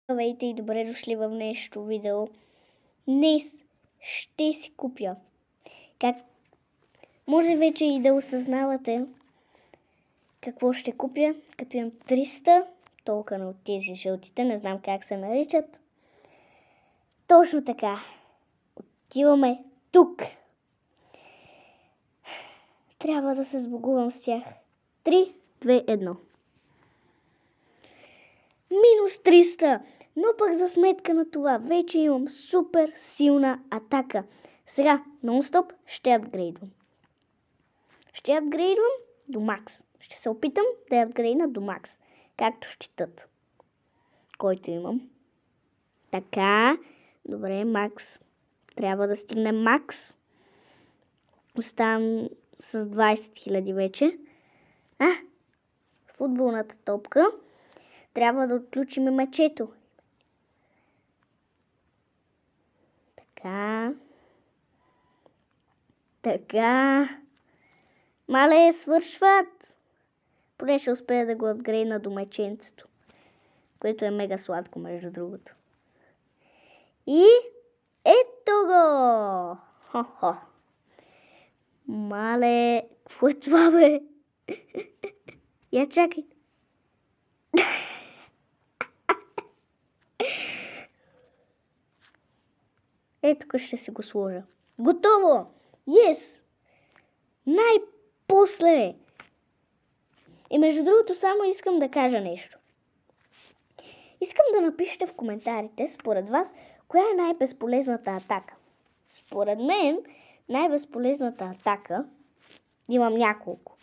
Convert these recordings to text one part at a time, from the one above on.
Здравейте и добре дошли в днешното видео. Днес ще си купя. Как може вече и да осъзнавате какво ще купя, като имам 300 токена от тези жълтите, не знам как се наричат. Точно така. Отиваме тук. Трябва да се сбогувам с тях. 3, 2, 1. Минус 300. Но пък за сметка на това вече имам супер силна атака. Сега нон-стоп ще апгрейдвам. Ще апгрейдвам до макс. Ще се опитам да я апгрейдна до макс. Както щитът, който имам. Така. Добре, макс. Трябва да стигнем макс. Оставам с 20 000 вече. Футболната топка. Трябва да отключим мечето. Така. Мале, свършват. Поне ще успея да го апгрейдна до меченцето. Което е мега сладко, между другото. И ето го! Хо-хо. Мале, какво е това, бе? Я чакай. Ето тук ще си го сложа. Готово! Yes! Най-после! И между другото само искам да кажа нещо. Искам да напишете в коментарите, според вас, коя е най-безполезната атака. Според мен, най-безполезната атака, имам няколко.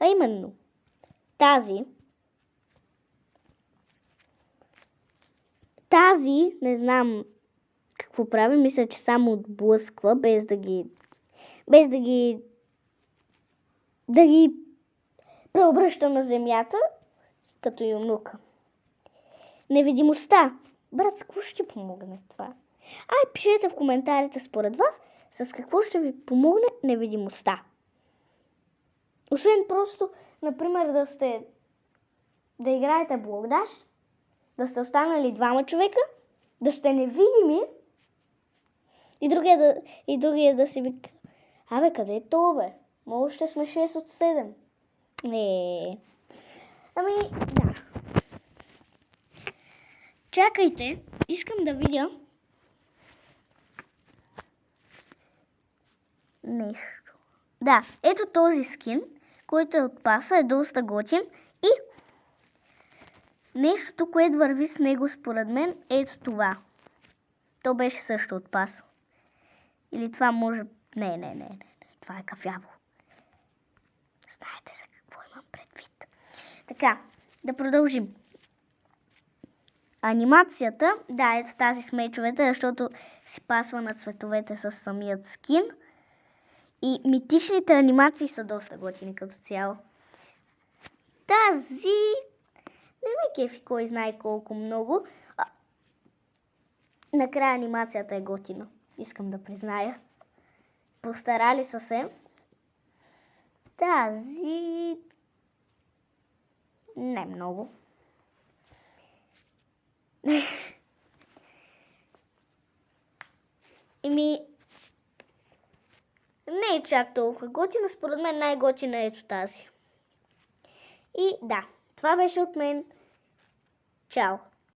А именно, тази, не знам какво прави, мисля, че само отблъсква, без да ги преобръща на земята, като юнука. Невидимостта. Брат, с какво ще помогне това? Пишете в коментарите според вас, с какво ще ви помогне невидимостта. Освен просто, например, да играете блокдаш, да сте останали 2 човека, да сте невидими и другия да си вика: къде е то, бе? Може ще сме 6 от 7. Не. Да. Чакайте, искам да видя нещо. Да, ето този скин, който е от паса, е доста готин и нещото, което върви с него според мен, ето това. То беше също от паса. Или това може... Не. Това е кафяво. Знаете за какво имам предвид. Така, да продължим. Анимацията, да, ето тази с мечовете, защото си пасва на цветовете с самият скин. И митичните анимации са доста готини като цяло. Тази не ме кефи кой знае колко много. Накрая анимацията е готина. Искам да призная. Постарали са се. Тази не много. Не е чак толкова готина. Според мен най-готина е ето тази. И да, това беше от мен. Чао!